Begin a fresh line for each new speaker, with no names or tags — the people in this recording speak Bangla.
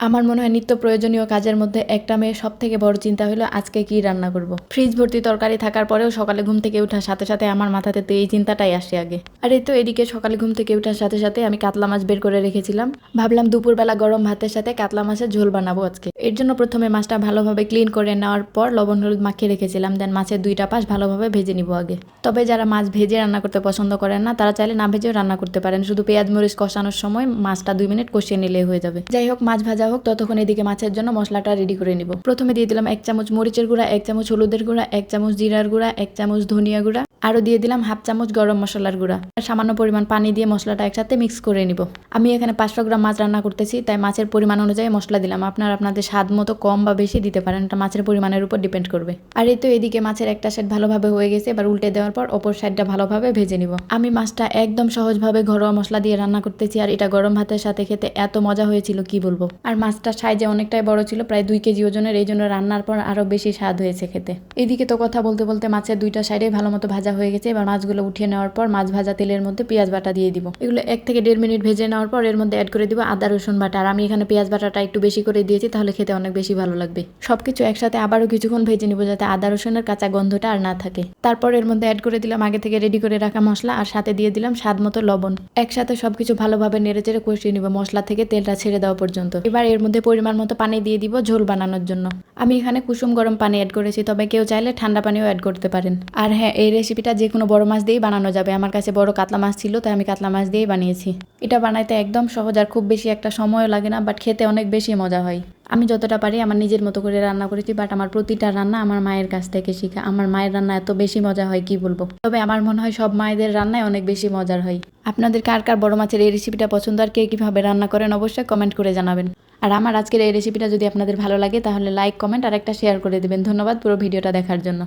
আমার মনে হয় নিত্য প্রয়োজনীয় কাজের মধ্যে একটা মেয়ের সবথেকে বড় চিন্তা হলো আজকে কি রান্না করব। ফ্রিজ ভর্তি তরকারি থাকার পরেও সকালে ঘুম থেকে ওঠার সাথে সাথে আমার মাথাতে তো এই চিন্তাটাই আসে আগে। আর এই তো এদিকে সকালে ঘুম থেকে ওঠার সাথে সাথে আমি কাতলা মাছ বের করে রেখেছিলাম। ভাবলাম দুপুরবেলা গরম ভাতের সাথে কাতলা মাছের ঝোল বানাবো আজকে। এর জন্য প্রথমে মাছটা ভালোভাবে ক্লিন করে নেওয়ার পর লবণ হলুদ মাখিয়ে রেখেছিলাম। দেন মাছের দুইটা পাশ ভালোভাবে ভেজে নিব আগে। তবে যারা মাছ ভেজে রান্না করতে পছন্দ করেন না তারা চাইলে না ভেজেও রান্না করতে পারেন। শুধু পেঁয়াজ মরিচ কষানোর সময় মাছটা 2 মিনিট কষিয়ে নিলেই হয়ে যাবে। যাই হোক, মাছ ভাজা হোক, ততক্ষণ এদিকে মাছের জন্য মশলাটা রেডি করে নিব। প্রথমে দিয়ে দিলাম 1 চামচ মরিচের গুঁড়া, 1 চামচ হলুদের গুঁড়া, 1 চামচ জিরার গুঁড়া, 1 চামচ ধনিয়া গুঁড়া, আরও দিয়ে দিলাম 1/2 চামচ গরম মশলার গুঁড়া। আর সামান্য পরিমাণ পানি দিয়ে মশলাটা একসাথে মিক্স করে নিব। আমি এখানে 500 গ্রাম মাছ রান্না করতেছি, তাই মাছের পরিমাণ অনুযায়ী মশলা দিলাম। আপনারা আপনাদের স্বাদ মতো কম বা বেশি দিতে পারেন, এটা মাছের পরিমাণের উপর ডিপেন্ড করবে। আর এই তো এদিকে মাছের একটা সাইড ভালোভাবে হয়ে গেছে, এবার উল্টে দেওয়ার পর অপর সাইডটা ভালোভাবে ভেজে নিব। আমি মাছটা একদম সহজভাবে ঘরোয়া মশলা দিয়ে রান্না করতেছি, আর এটা গরম ভাতের সাথে খেতে এত মজা হয়েছিল কি বলবো। আর মাছটা সাইজে অনেকটাই বড় ছিল, প্রায় 2 কেজি ওজনের, এই জন্য রান্নার পর আরো বেশি স্বাদ হয়েছে খেতে। এদিকে তো কথা বলতে বলতে মাছের দুইটা সাইডে ভালো মতো ভাজা হয়ে গেছে। এবার মাছগুলো উঠিয়ে নেওয়ার পর মাছ ভাজা তেলের মধ্যে পেঁয়াজ বাটা দিয়ে দিব। এগুলো 1 থেকে 1.5 মিনিট ভেজে নেওয়ার পর এর মধ্যে অ্যাড করে দিব আদা রসুন বাটা। আর আমি এখানে পেঁয়াজ বাটাটা একটু বেশি করে দিয়েছি, তাহলে খেতে অনেক বেশি ভালো লাগবে। সবকিছু একসাথে আবারও কিছুক্ষণ ভেজে নিব, যাতে আদা রসুনের কাঁচা গন্ধটা আর না থাকে। তারপর এর মধ্যে অ্যাড করে দিলাম আগে থেকে রেডি করে রাখা মশলা, আর সাথে দিয়ে দিলাম স্বাদ মতো লবণ। একসাথে সবকিছু ভালোভাবে নেড়েচেড়ে কষিয়ে নিব মশলা থেকে তেলটা ছেড়ে দেওয়া পর্যন্ত। এবার এর মধ্যে পরিমাণ মতো পানি দিয়ে দিব ঝোল বানানোর জন্য। আমি এখানে কুসুম গরম পানি অ্যাড করেছি, তবে কেউ চাইলে ঠান্ডা পানিও অ্যাড করতে পারেন। আর হ্যাঁ, এই রেসিপিটা যে কোনো বড় মাছ দিয়েই বানানো যাবে। আমার কাছে বড় কাতলা মাছ ছিল, তাই আমি কাতলা মাছ দিয়েই বানিয়েছি। এটা বানাইতে একদম সহজ, আর খুব বেশি একটা সময়ও লাগে না, বাট খেতে অনেক বেশি মজা হয়। আমি যতটা পারি আমার নিজের মতো করে রান্না করেছি, বাট আমার প্রতিটা রান্না আমার মায়ের কাছ থেকে শেখা। আমার মায়ের রান্না এত বেশি মজা হয় কি বলবো। তবে আমার মনে হয় সব মায়েদের রান্নায় অনেক বেশি মজার হয়। আপনাদের কার কার বড় মাছের এই রেসিপিটা পছন্দ, আর কে কীভাবে রান্না করেন অবশ্যই কমেন্ট করে জানাবেন। আর আমার আজকের এই রেসিপিটা যদি আপনাদের ভালো লাগে তাহলে লাইক, কমেন্ট আর একটা শেয়ার করে দিবেন। ধন্যবাদ পুরো ভিডিওটা দেখার জন্য।